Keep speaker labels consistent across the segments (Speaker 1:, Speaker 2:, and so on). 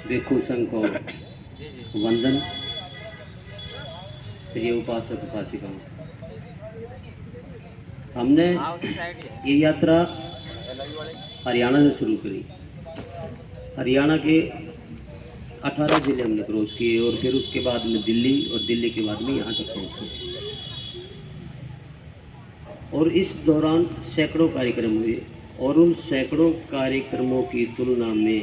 Speaker 1: भिक्षु संघ को वंदन। प्रिय उपासक उपासिकाओं, हमने ये यात्रा हरियाणा से शुरू करी। हरियाणा के 18 जिले हमने क्रॉस किए और फिर उसके बाद में दिल्ली, और दिल्ली के बाद में यहाँ तक पहुँचे। और इस दौरान सैकड़ों कार्यक्रम हुए, और उन सैकड़ों कार्यक्रमों की तुलना में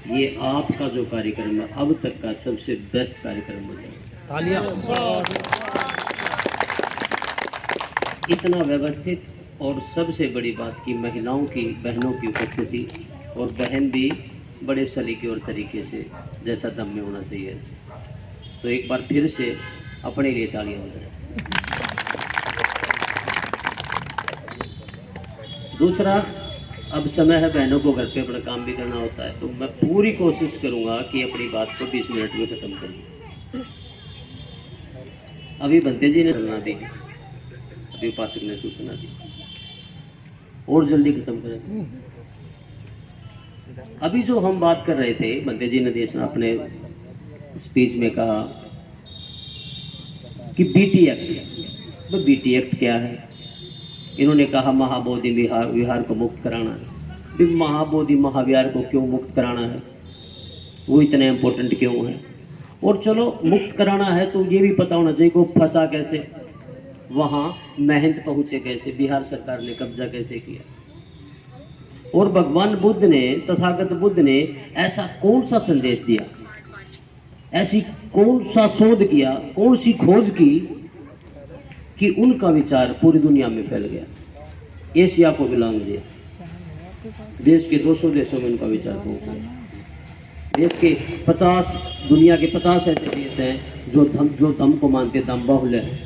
Speaker 1: ये आपका जो कार्यक्रम है अब तक का सबसे बेस्ट कार्यक्रम बना। इतना व्यवस्थित, और सबसे बड़ी बात की महिलाओं की, बहनों की उपस्थिति, और बहन भी बड़े सलीके और तरीके से जैसा दम में होना चाहिए ऐसे। तो एक बार फिर से अपने लिए तालियां बजाएं। दूसरा, अब समय है बहनों को घर पे अपना काम भी करना होता है, तो मैं पूरी कोशिश करूंगा कि अपनी बात को 20 मिनट में ख़त्म करूँ। अभी बंते जी ने चलना दी, अभी उपासक ने सूचना दी, और जल्दी खत्म करें। अभी जो हम बात कर रहे थे, बंते जी ने देश अपने स्पीच में कहा कि बीटी एक्ट। तो बीटी एक्ट क्या है? इन्होंने कहा महाबोधि विहार को मुक्त कराना है। फिर महाबोधि महाविहार को क्यों मुक्त कराना है? वो इतना इम्पोर्टेंट क्यों है? और चलो मुक्त कराना है तो ये भी पता होना चाहिए को फंसा कैसे, वहाँ महंत पहुँचे कैसे, बिहार सरकार ने कब्जा कैसे किया, और भगवान बुद्ध ने, तथागत बुद्ध ने ऐसा कौन सा संदेश दिया, ऐसी कौन सा शोध किया, कौन सी खोज की कि उनका विचार पूरी दुनिया में फैल गया। एशिया को बिलोंग दिया, देश के 200 देशों में उनका विचार पहुंचा। देश के 50, दुनिया के 50 ऐसे देश हैं जो धम को मानते, दम बाहुल्य है।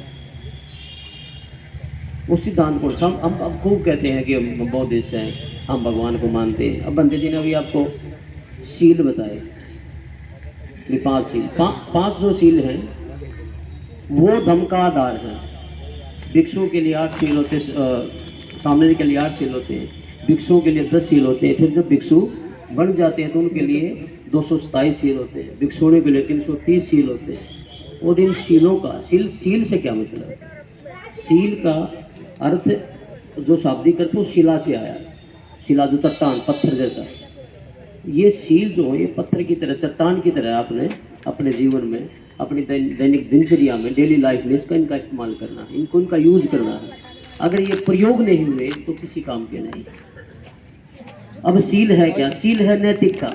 Speaker 1: उस सिद्धांत को हम खूब कहते हैं कि हम बौद्धिस्ट हैं, हम भगवान को मानते हैं। अब बंदे जी ने अभी आपको सील बताए, 5 सील, 5 जो सील हैं वो धम का आधार है। भिक्षुओं के लिए 8 सील होते, सामने के लिए 8 सील होते हैं, भिक्षुओं के लिए 10 सील होते हैं। फिर जब भिक्षु बन जाते हैं तो उनके लिए 227 सील होते हैं, भिक्षुओं के लिए 330 सील होते हैं। और इन सीलों का, सील से क्या मतलब है? सील का अर्थ जो शाब्दिक अर्थ वो शिला से आया। शिला जो चट्टान, पत्थर जैसा। ये सील जो है ये पत्थर की तरह, चट्टान की तरह आपने अपने जीवन में, अपनी दैनिक दिनचर्या में, डेली लाइफ में इनका इस्तेमाल करना है, इनका यूज करना है। अगर ये प्रयोग नहीं हुए तो किसी काम के नहीं। अब सील है क्या? सील है नैतिकता,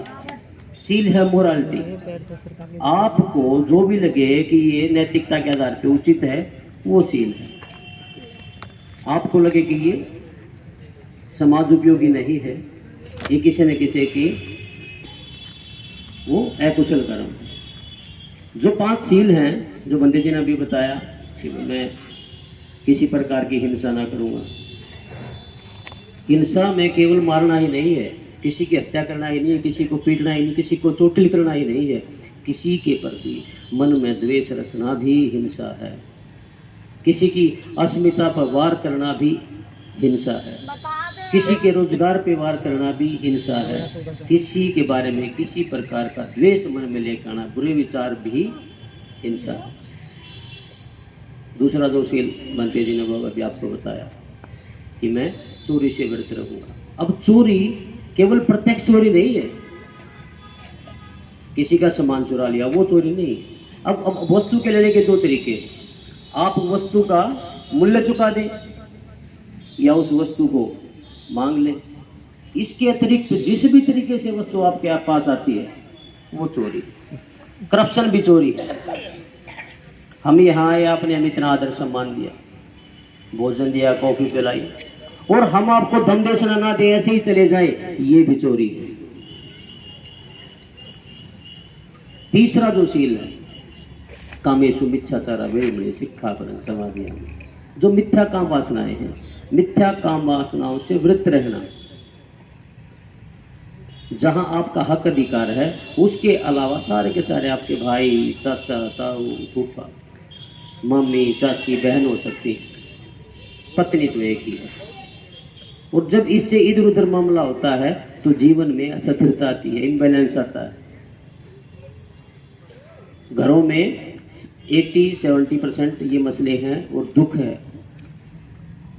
Speaker 1: सील है मोरालिटी। आपको जो भी लगे कि ये नैतिकता के आधार पे उचित है, वो सील है। आपको लगे कि ये समाज उपयोगी नहीं है, ये किसी न किसी की वो अकुशल कर्म। जो 5 सील हैं जो बंदे जी ने अभी बताया कि मैं किसी प्रकार की हिंसा ना करूँगा। हिंसा में केवल मारना ही नहीं है, किसी की हत्या करना ही नहीं है, किसी को पीटना ही नहीं, किसी को चोटिल करना ही नहीं है। किसी के प्रति मन में द्वेष रखना भी हिंसा है। किसी की अस्मिता पर वार करना भी हिंसा है। किसी के रोजगार पे वार करना भी हिंसा है। किसी के बारे में किसी प्रकार का द्वेष मन में लेकर आना, बुरे विचार भी हिंसा है। दूसरा जो सील बंते जी ने अभी आपको बताया कि मैं चोरी से व्रत रहूंगा। अब चोरी केवल प्रत्यक्ष चोरी नहीं है, किसी का सामान चुरा लिया वो चोरी नहीं। अब वस्तु के लेने के 2 तरीके, आप वस्तु का मूल्य चुका दें या उस वस्तु को मांग लें। इसके अतिरिक्त जिस भी तरीके से वस्तु आपके पास आती है वो चोरी। करप्शन भी चोरी है। हम यहाँ आए, आपने हमें इतना आदर सम्मान दिया, भोजन दिया, कॉफी पिलाई, और हम आपको दम देना ना दे, ऐसे ही चले जाएं, ये भी चोरी है। तीसरा जो सील है, कामेषु मिथ्याचारा वेरमणि सिक्खापदं समाधियामि। जो मिथ्या काम वासनाएं हैं, मिथ्या काम वासनाओं से वृत्त रहना। जहां आपका हक अधिकार है, उसके अलावा सारे के सारे आपके भाई, चाचा, ताऊ, फूफा, मम्मी, चाची, बहन हो सकती है, पत्नी तो एक ही है। और जब इससे इधर उधर मामला होता है तो जीवन में असथिरता आती है, इम्बैलेंस आता है। घरों में 80-70% ये मसले हैं और दुख है।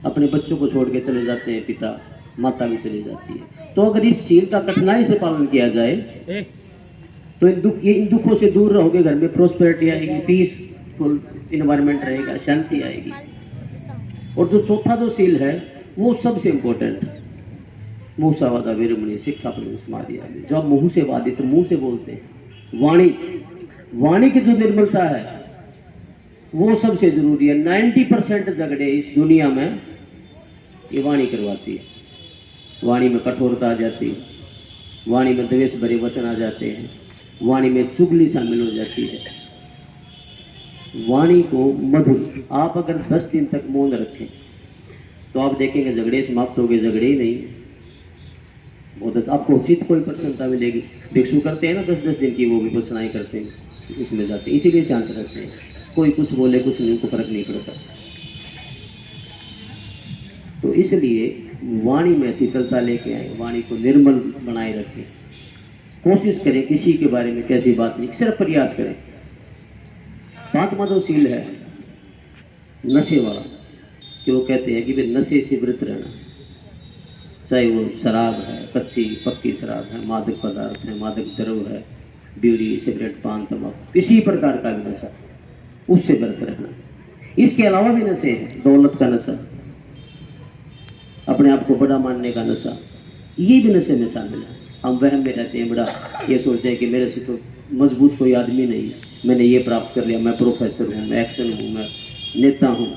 Speaker 1: अपने बच्चों को छोड़ के चले जाते हैं पिता, माता भी चली जाती है। तो अगर इस सील का कठिनाई से पालन किया जाए तो इन दुखों से दूर रहोगे, घर में प्रोस्पेरिटी आएगी, पीसफुल इन्वायरमेंट रहेगा, शांति आएगी। और जो चौथा जो सील है वो सबसे इम्पोर्टेंट, मूसावादा वीरमणि शिक्षापन समाधियामि, जो आप मुंह से वादित, मुंह से बोलते हैं, वाणी की जो निर्मलता है वो सबसे जरूरी है। 90% झगड़े इस दुनिया में ये वाणी करवाती है। वाणी में कठोरता आ जाती है, वाणी में द्वेष भरे वचन आ जाते हैं, वाणी में चुगली शामिल हो जाती है। वाणी को मधुर आप अगर 10 दिन तक मौन रखें तो आप देखेंगे झगड़े समाप्त हो गए, झगड़े ही नहीं। बहुत आपको उचित कोई प्रसन्नता मिलेगी। भिक्षु करते हैं ना 10-10 दिन की, वो भी प्रसन्नाई करते हैं, इसमें जाते हैं, इसीलिए शांत रहते हैं। कोई कुछ बोले कुछ नहीं, को फर्क नहीं पड़ता। तो इसलिए वाणी में शीतलता लेके आए, वाणी को निर्मल बनाए रखें। कोशिश करें किसी के बारे में कैसी बात नहीं, सिर्फ प्रयास करें। 5वां जो सील है नशे वाला, कि वो कहते हैं कि भाई नशे से व्रत रहना, चाहे वो शराब है, कच्ची पक्की शराब है, मादक पदार्थ है, मादक द्रव्य है, बीड़ी सिगरेट पान तंबाकू, किसी प्रकार का भी नशा, उससे व्रत रहना। इसके अलावा भी नशे हैं, दौलत का नशा, अपने आप को बड़ा मानने का नशा, ये भी नशे में शामिल है। हम वहम में रहते हैं, बड़ा ये सोचते हैं कि मेरे से तो मजबूत कोई आदमी नहीं, मैंने ये प्राप्त कर लिया, मैं प्रोफेसर हूँ, मैं एक्शन हूँ, मैं नेता हूँ।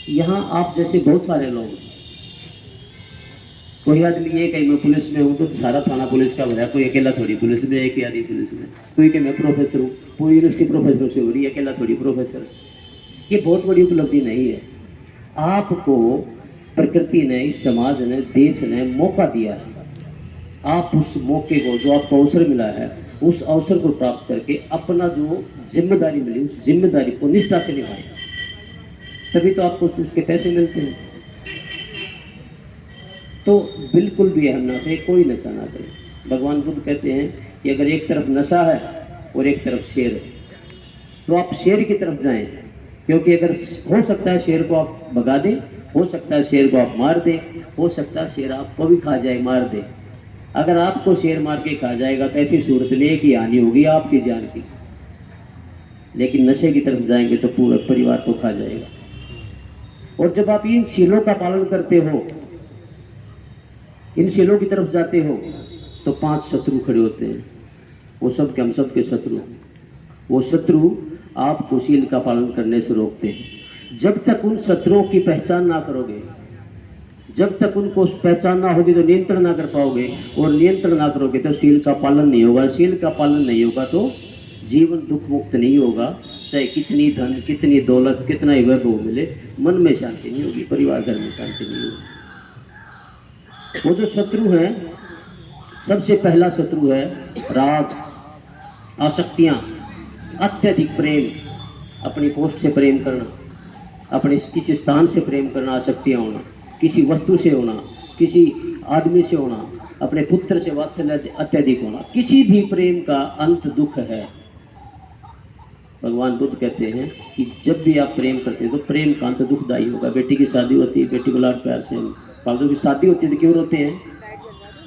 Speaker 1: यहाँ आप जैसे बहुत सारे लोग, कोई आदमी ये कहे मैं पुलिस में हूँ तो सारा थाना पुलिस का भरा, कोई अकेला थोड़ी पुलिस में, एक ही आदमी पुलिस में। कोई कहे मैं प्रोफेसर हूँ, पूरी यूनिवर्सिटी प्रोफेसर से हो रही है, अकेला थोड़ी प्रोफेसर। ये बहुत बड़ी उपलब्धि नहीं है। आपको प्रकृति ने, इस समाज ने, देश ने मौका दिया है। आप उस मौके को, जो आपको अवसर मिला है, उस अवसर को प्राप्त करके अपना जो जिम्मेदारी मिली, उस जिम्मेदारी को निष्ठा से निभाएं, तभी तो आपको उसके पैसे मिलते हैं। तो बिल्कुल भी हम ना करें, कोई नशा ना करें। भगवान बुद्ध कहते हैं कि अगर एक तरफ नशा है और एक तरफ शेर है तो आप शेर की तरफ जाएं, क्योंकि अगर हो सकता है शेर को आप भगा दें, हो सकता है शेर को आप मार दें, हो सकता है शेर आपको भी खा जाए, मार दे। अगर आपको शेर मार के खा जाएगा तो ऐसी सूरत में एक ही हानि होगी आपकी जान की, लेकिन नशे की तरफ जाएंगे तो पूरा परिवार को खा जाएगा। और जब आप इन सीलों का पालन करते हो, इन सीलों की तरफ जाते हो, तो 5 शत्रु खड़े होते हैं, वो सब के हम सब के शत्रु। वो शत्रु आपको सील का पालन करने से रोकते हैं। जब तक उन शत्रुओं की पहचान ना करोगे, जब तक उनको पहचान ना होगी तो नियंत्रण ना कर पाओगे, और नियंत्रण ना करोगे तो सील का पालन नहीं होगा। सील का पालन नहीं होगा तो जीवन दुख मुक्त नहीं होगा। चाहे कितनी धन, कितनी दौलत, कितना ही वैभव मिले, मन में शांति नहीं होगी, परिवार घर में शांति नहीं होगी। वो जो शत्रु है, सबसे पहला शत्रु है राग, आसक्तियां, अत्यधिक प्रेम, अपनी पोस्ट से प्रेम करना, अपने किसी स्थान से प्रेम करना, आसक्तियां होना, किसी वस्तु से होना, किसी आदमी से होना, अपने पुत्र से वात्सल्य अत्यधिक होना। किसी भी प्रेम का अंत दुख है। भगवान बुद्ध कहते हैं कि जब भी आप प्रेम करते हैं तो प्रेम का अंत दुखदायी होगा। बेटी की शादी होती है, बेटी को लाड प्यार से, फालतू की शादी होती है तो क्यों रोते हैं?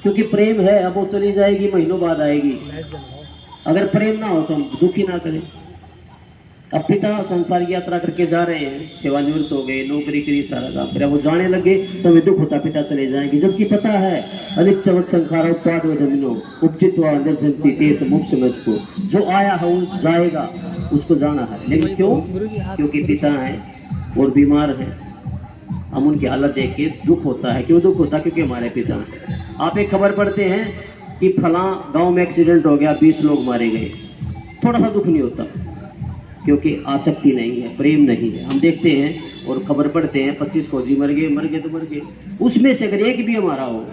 Speaker 1: क्योंकि प्रेम है, अब वो चली जाएगी, महीनों बाद आएगी। अगर प्रेम ना हो तो हम दुखी ना करें। अब पिता संसार की यात्रा करके जा रहे हैं, सेवानिवृत्त हो गए, नौकरी करी, सारा काम करा, वो जाने लगे तो हमें दुख होता पिता चले जाएंगे, जबकि पता है अधिक चवत संखार उत्पाद जमीनों उपचित्वा निर्जनती तेज मुक्त समझ को, जो आया है वो जाएगा, उसको जाना है। लेकिन क्यों? क्योंकि पिता हैं और बीमार हैं, हम उनकी हालत देख के दुख होता है। क्यों दुख होता है? क्योंकि हमारे पिता हैं। आप एक खबर पढ़ते हैं कि फलां गांव में एक्सीडेंट हो गया, 20 लोग मारे गए, थोड़ा सा दुख नहीं होता, क्योंकि आसक्ति नहीं है, प्रेम नहीं है। हम देखते हैं और खबर पढ़ते हैं 25 फौजी मर गए तो मर गए, उसमें से अगर एक भी हमारा हो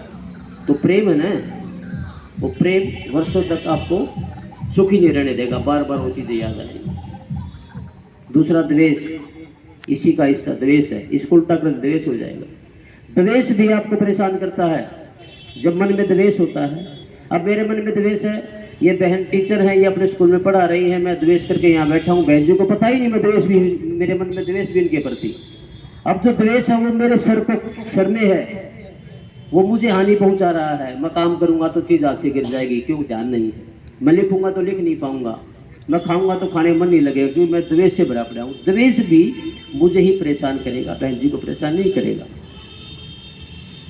Speaker 1: तो प्रेम है ना, वो प्रेम वर्षों तक आपको सुखी नहीं रहने देगा, बार बार वो चीज़ें याद आएंगी। दूसरा द्वेष, इसी का हिस्सा द्वेष है, इसको उल्टा कर द्वेष हो जाएगा। द्वेष भी आपको परेशान करता है। जब मन में द्वेष होता है, अब मेरे मन में द्वेष है ये बहन टीचर है, ये अपने स्कूल में पढ़ा रही है, मैं द्वेष करके यहाँ बैठा हूँ, बहन जी को पता ही नहीं मैं द्वेष भी, मेरे मन में द्वेष भी इनके प्रति। अब जो द्वेष है वो मेरे सर में है, वो मुझे हानि पहुंचा रहा है। मैं काम करूंगा तो चीज हाथ से गिर जाएगी, क्यों ध्यान नहीं है। मैं लिखूंगा तो लिख नहीं पाऊंगा, मैं खाऊंगा तो खाने में मन नहीं लगेगा, क्योंकि मैं द्वेष से भरा पड़ा हूँ। द्वेष भी मुझे ही परेशान करेगा, बहन जी को परेशान नहीं करेगा।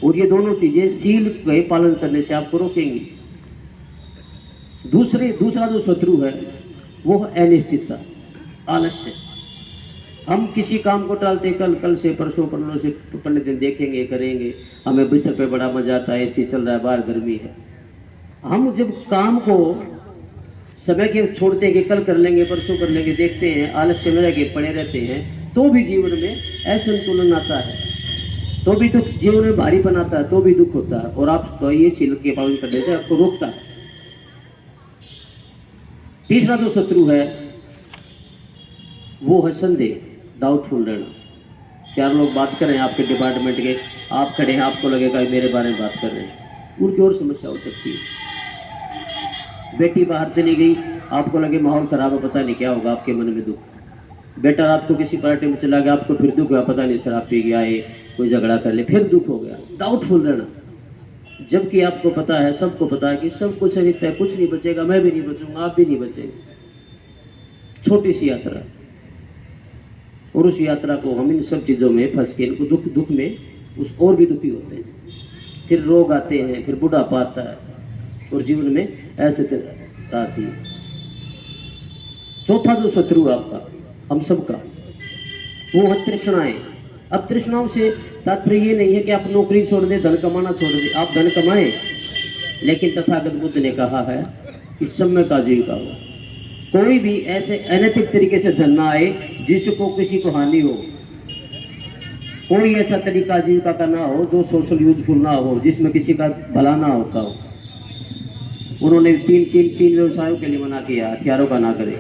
Speaker 1: और ये दोनों चीजें सील के पालन करने से आपको रोकेंगी। दूसरा जो शत्रु है वो है अनिश्चितता, आलस्य। हम किसी काम को टालते, कल से परसों से पंडित दिन देखेंगे, करेंगे, हमें बिस्तर पे बड़ा मजा आता है, एसी चल रहा है, बाहर गर्मी है। हम जब काम को समय के छोड़ते हैं कि कल कर लेंगे, परसों कर लेंगे, देखते हैं, आलस्य में रह के पड़े रहते हैं, तो भी जीवन में असंतुलन आता है, तो भी दुख, जीवन में भारीपन आता है, तो भी दुख होता है। और आप तो ये शील के पालन करने से आपको रोकता है। तीसरा जो शत्रु है वो है संदेह, डाउटफुल रहना। चार लोग बात कर रहे हैं आपके डिपार्टमेंट के, आप खड़े हैं, आपको लगेगा मेरे बारे में बात कर रहे हैं, उनकी और समस्या हो सकती है। बेटी बाहर चली गई, आपको लगे माहौल खराब है, पता नहीं क्या होगा, आपके मन में दुख। बेटा रात को किसी पार्टी में चला गया, आपको फिर दुख हुआ, पता नहीं शराब पी गया है, कोई झगड़ा कर ले, फिर दुख हो गया। डाउटफुल रहना, जबकि आपको पता है, सबको पता है कि सब कुछ अनित्य है, कुछ नहीं बचेगा, मैं भी नहीं बचूंगा, आप भी नहीं बचेंगे। छोटी सी यात्रा, और उस यात्रा को हम इन सब चीज़ों में फंस के इनको दुख में उस और भी दुखी होते हैं। फिर रोग आते हैं, फिर बुढ़ापा आता है, और जीवन में ऐसे आती है। चौथा जो शत्रु आपका, हम सबका, वो है तृष्णाएं। अब तृष्णाओं से तात्पर्य ये नहीं है कि आप नौकरी छोड़ दें, धन कमाना छोड़ दें, आप धन कमाएं, लेकिन तथागत बुद्ध ने कहा है कि समय का जीविका हो। कोई भी ऐसे अनैतिक तरीके से धन ना आए जिसको किसी को हानि हो। कोई ऐसा तरीका जीविका का ना हो जो सोशल यूजफुल ना हो, जिसमें किसी का भला ना होता हो। उन्होंने तीन व्यवसायों के लिए मना किया। हथियारों का ना करें,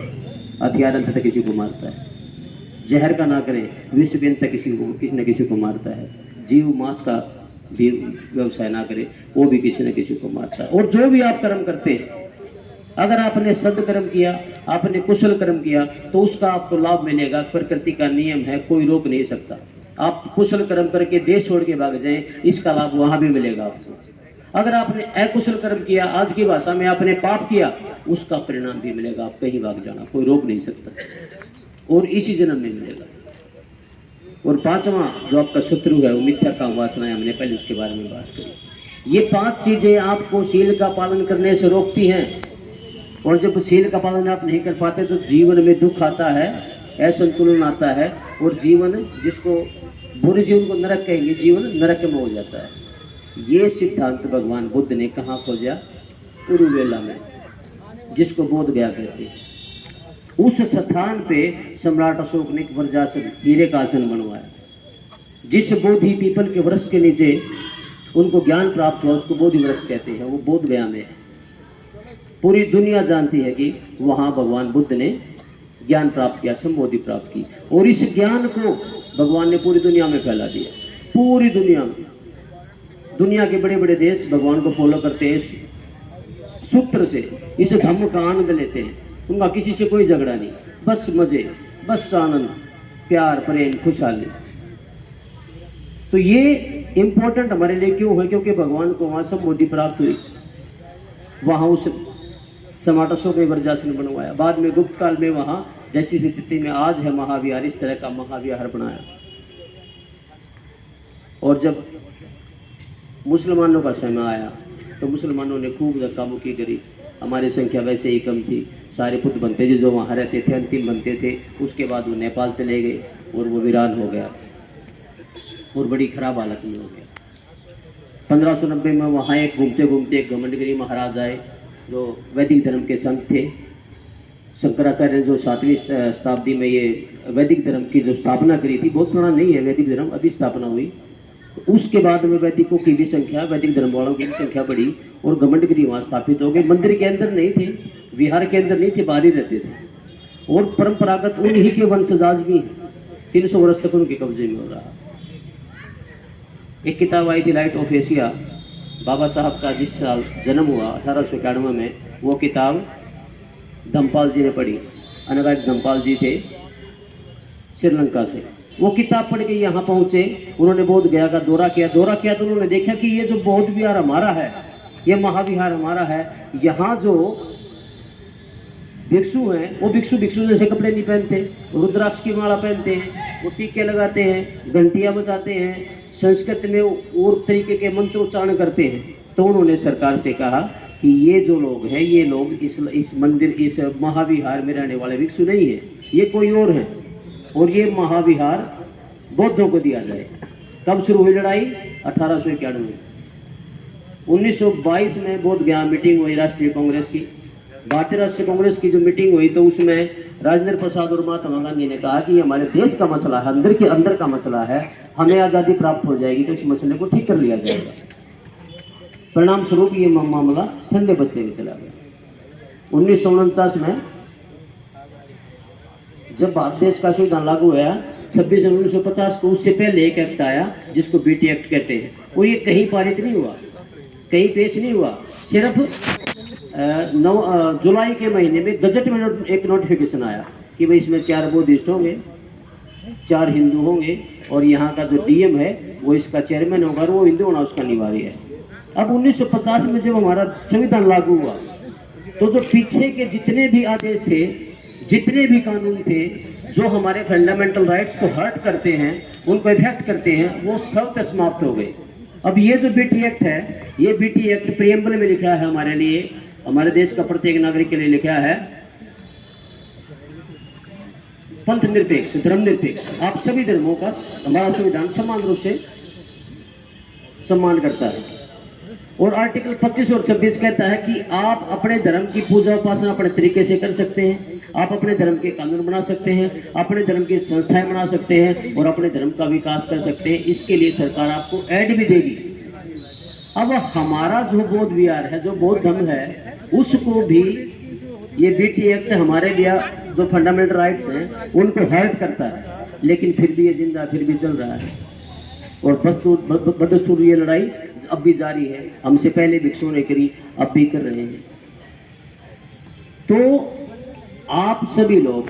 Speaker 1: हथियार अंत तक किसी को मारता है। जहर का ना करें, विष भी अंत किसी न किसी को मारता है। जीव मांस का भी व्यवसाय ना करें, वो भी किसी न किसी को मारता है। और जो भी आप कर्म करते हैं, अगर आपने सदकर्म किया, आपने कुशल कर्म किया, तो उसका आपको लाभ मिलेगा। प्रकृति का नियम है, कोई रोक नहीं सकता। आप कुशल कर्म करके देश छोड़ के भाग जाएं, इसका लाभ वहां भी मिलेगा आपको। अगर आपने अकुशल कर्म किया, आज की भाषा में आपने पाप किया, उसका परिणाम भी मिलेगा। आप कहीं भाग जाना, कोई रोक नहीं सकता, और इसी जन्म में मिलेगा। और पांचवा जो आपका शत्रु है वो मिथ्या काम वासनाएं, हमने पहले उसके बारे में बात करी। ये 5 चीजें आपको शील का पालन करने से रोकती हैं। और जब शील का पालन आप नहीं कर पाते तो जीवन में दुख आता है, असंतुलन आता है, और जीवन, जिसको बुरे जीवन को नरक कहेंगे, जीवन नरक में हो जाता है। ये सिद्धांत भगवान बुद्ध ने कहाँ खोजा? उरुवेला में, जिसको बोध गया कहते हैं। उस स्थान पे सम्राट अशोक ने एक वज्रासन, हीरे का आसन बनवाया। जिस बोधि पीपल के वृक्ष के नीचे उनको ज्ञान प्राप्त हुआ, उसको बोधि वृक्ष कहते हैं। वो बोध गया में है। पूरी दुनिया जानती है कि वहाँ भगवान बुद्ध ने ज्ञान प्राप्त किया, संबोधि प्राप्त की। और इस ज्ञान को भगवान ने पूरी दुनिया में फैला दिया। पूरी दुनिया में, दुनिया के बड़े बड़े देश भगवान को फॉलो करते हैं, सूत्र से इस धम्म का आनंद लेते हैं। उनका किसी से कोई झगड़ा नहीं, बस मजे, बस आनंद, प्यार, प्रेम, खुशहाली। तो ये इम्पोर्टेंट हमारे लिए क्यों है? क्योंकि भगवान को वहाँ संबोधि प्राप्त हुई। वहाँ उस सम्राट अशोक ने वज्रासन बनवाया। बाद में गुप्त काल में वहाँ जैसी स्थिति में आज है महाविहार, इस तरह का महाविहार बनाया। और जब मुसलमानों का समय आया तो मुसलमानों ने खूब धक्का-मुक्की करी। हमारी संख्या वैसे ही कम थी, सारे पुत्र बनते थे जो वहाँ रहते थे, अंतिम बनते थे। उसके बाद वो नेपाल चले गए और वो वीरान हो गया और बड़ी खराब हालत में हो गया। 1590 में वहाँ एक घूमते घूमते एक घमंडगिरी महाराज आए, जो वैदिक धर्म के संत थे। शंकराचार्य ने जो 7वीं शताब्दी में ये वैदिक धर्म की जो स्थापना करी थी, बहुत पुराना नहीं है वैदिक धर्म, अभी स्थापना हुई। तो उसके बाद में वैदिकों की भी संख्या, वैदिक धर्म वालों की भी संख्या बढ़ी और घमंडगिरी वहाँ स्थापित हो गए। मंदिर के अंदर नहीं थे, विहार के अंदर नहीं थे, बाहर ही रहते थे। और परंपरागत उन्हीं के वंशज आज भी 300 वर्ष तक उनके कब्जे में हो रहा। एक किताब आई थी लाइट ऑफ एशिया, बाबा साहब का जिस साल जन्म हुआ 1891 में, वो किताब धमपाल जी ने पढ़ी। अनगायक धमपाल जी थे श्रीलंका से। वो किताब पढ़ के यहाँ पहुँचे, उन्होंने बोध गया का दौरा किया तो उन्होंने देखा कि ये जो बौद्ध विहार हमारा है, ये महाविहार हमारा है, यहाँ जो भिक्षु हैं वो भिक्षु जैसे कपड़े नहीं पहनते, रुद्राक्ष की माला पहनते हैं, वो टीके लगाते हैं, घंटियाँ बजाते हैं, संस्कृत में और तरीके के मंत्र उच्चारण करते हैं। तो उन्होंने सरकार से कहा कि ये जो लोग हैं, ये लोग इस मंदिर, इस महाविहार में रहने वाले भिक्षु नहीं है, ये कोई और है, और ये महाविहार बौद्धों को दिया जाए। कब शुरू हुई लड़ाई? 1891। 1922 में बोध गया मीटिंग हुई राष्ट्रीय कांग्रेस की। भारतीय राष्ट्रीय कांग्रेस की जो मीटिंग हुई तो उसमें राजेंद्र प्रसाद और महात्मा गांधी ने कहा कि हमारे देश का मसला है, अंदर के अंदर का मसला है, हमें आज़ादी प्राप्त हो जाएगी तो इस मसले को ठीक कर लिया जाएगा। परिणाम स्वरूप ये मामला ठंडे बस्ते में चला गया। 1949 में जब भारत देश का संविधान लागू हुआ 26 जनवरी 1950 को, उससे पहले एक एक्ट आया जिसको बीटी एक्ट कहते हैं, और ये कहीं पारित नहीं हुआ, कहीं पेश नहीं हुआ। सिर्फ 9 जुलाई के महीने में गजट में एक नोटिफिकेशन आया कि भाई इसमें 4 बुद्धिस्ट होंगे, 4 हिंदू होंगे, और यहाँ का जो डीएम है वो इसका चेयरमैन होगा, और वो हिंदू होना उसका अनिवार्य है। अब 1950 में जब हमारा संविधान लागू हुआ तो जो पीछे के जितने भी आदेश थे, जितने भी कानून थे जो हमारे फंडामेंटल राइट्स को हर्ट करते हैं, उनको इफेक्ट करते हैं, वो सब समाप्त हो गए। अब ये जो बीटी एक्ट है, ये बीटी एक्ट प्रियम्बल में लिखा है हमारे लिए, हमारे देश का प्रत्येक नागरिक के लिए लिखा है, पंथ निरपेक्ष, धर्म निरपेक्ष, आप सभी धर्मों का हमारा संविधान समान रूप से सम्मान करता है। और आर्टिकल 25 और 26 कहता है कि आप अपने धर्म की पूजा उपासना अपने तरीके से कर सकते हैं, आप अपने धर्म के कानून बना सकते हैं, अपने धर्म की संस्थाएं बना सकते हैं, और अपने धर्म का विकास कर सकते हैं। इसके लिए सरकार आपको ऐड भी देगी। अब हमारा जो बौद्ध विहार है, जो बौद्ध धर्म है, उसको भी ये बीटी एक्ट हमारे लिए जो फंडामेंटल राइट्स हैं उनको हर्ट करता है, लेकिन फिर भी ये जिंदा, फिर भी चल रहा है। और बदस्तूर ये लड़ाई अब भी जारी है, हमसे पहले भिक्षुओं ने करी, अब भी कर रहे हैं। तो आप सभी लोग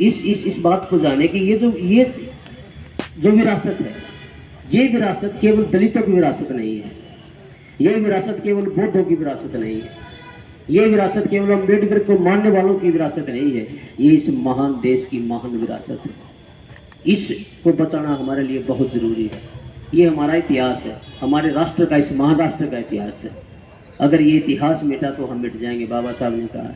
Speaker 1: इस बात को जाने कि ये जो विरासत है, ये विरासत केवल दलितों की विरासत नहीं है, ये विरासत केवल बौद्धों की विरासत नहीं है, ये विरासत केवल अम्बेडकर को मानने वालों की विरासत नहीं है, ये इस महान देश की महान विरासत है। इसको बचाना हमारे लिए बहुत ज़रूरी है। ये हमारा इतिहास है, हमारे राष्ट्र का, इस महाराष्ट्र का इतिहास है। अगर ये इतिहास मिटा तो हम मिट जाएंगे। बाबा साहब ने कहा है,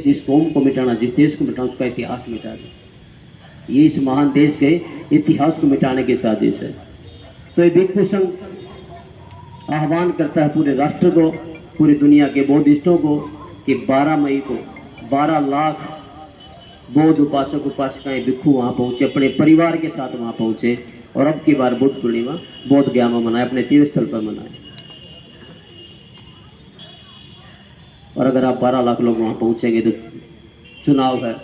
Speaker 1: जिस कौम को मिटाना, जिस देश को मिटाना, उसका इतिहास मिटा दे। ये इस महान देश के इतिहास को मिटाने की साजिश है। तो ये भिक्षु संघ आह्वान करता है पूरे राष्ट्र को, पूरी दुनिया के बौद्धिस्टों को, कि 12 मई को 12 लाख बौद्ध उपासक उपासिकाएं भिक्षु वहाँ पहुँचे, अपने परिवार के साथ वहाँ पहुँचे, और अब की बार बुद्ध पूर्णिमा बोध गया में मनाए, अपने तीर्थ स्थल पर मनाए। और अगर आप 12 लाख लोग वहाँ पहुँचेंगे तो चुनाव है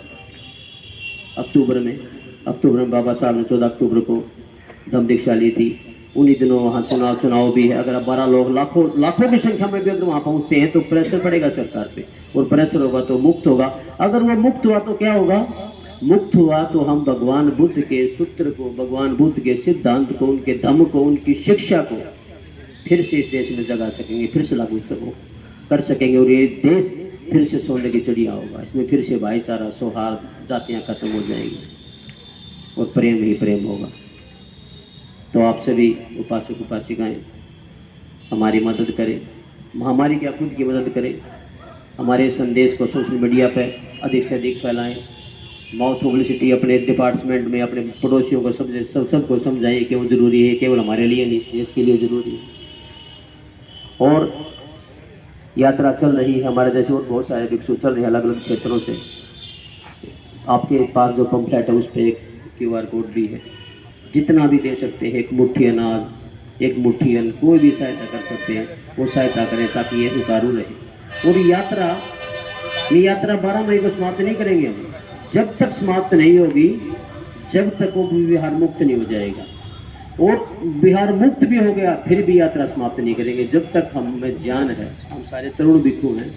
Speaker 1: अक्टूबर में बाबा साहब ने 14 अक्टूबर को धम्म दीक्षा ली थी। उन्हीं दिनों वहाँ चुनाव भी है। अगर आप 12 लोग लाखों की संख्या में भी अगर वहाँ पहुँचते हैं तो प्रेशर पड़ेगा सरकार पे, और प्रेशर होगा तो मुक्त होगा। अगर वो मुक्त हुआ तो क्या होगा? मुक्त हुआ तो हम भगवान बुद्ध के सूत्र को, भगवान बुद्ध के सिद्धांत को, उनके धम्म को, उनकी शिक्षा को फिर से इस देश में जगा सकेंगे, फिर से लागू कर सकेंगे, और ये देश फिर से सोने की चिड़िया होगा। इसमें फिर से भाईचारा, सौहार्द, जातियाँ खत्म हो जाएंगी और प्रेम ही प्रेम होगा। तो आप सभी उपासक उपासिकाएं हमारी मदद करें, हमारी क्या खुद की मदद करें। हमारे संदेश को सोशल मीडिया पे अधिक से अधिक फैलाएं। माउथ पब्लिसिटी अपने डिपार्टमेंट में, अपने पड़ोसियों को सबको समझाइए कि वो ज़रूरी है, केवल हमारे लिए नहीं, देश के लिए ज़रूरी है। और यात्रा चल रही है, हमारे देश और बहुत सारे भिक्षु चल रहे हैं अलग अलग क्षेत्रों से। आपके पास जो पंफलेट है उस पर एक QR कोड भी है। जितना भी दे सकते हैं, एक मुट्ठी अनाज, एक मुट्ठी अन्न, कोई भी सहायता कर सकते हैं, वो सहायता करें ताकि ये सुचारू रहे। और ये यात्रा 12 मई को समाप्त नहीं करेंगे हम। जब तक समाप्त नहीं होगी, जब तक वो विहार मुक्त नहीं हो जाएगा। और बिहार मुक्त भी हो गया फिर भी यात्रा समाप्त नहीं करेंगे जब तक हम में ज्ञान है। हम सारे तरुण भिक्षु हैं।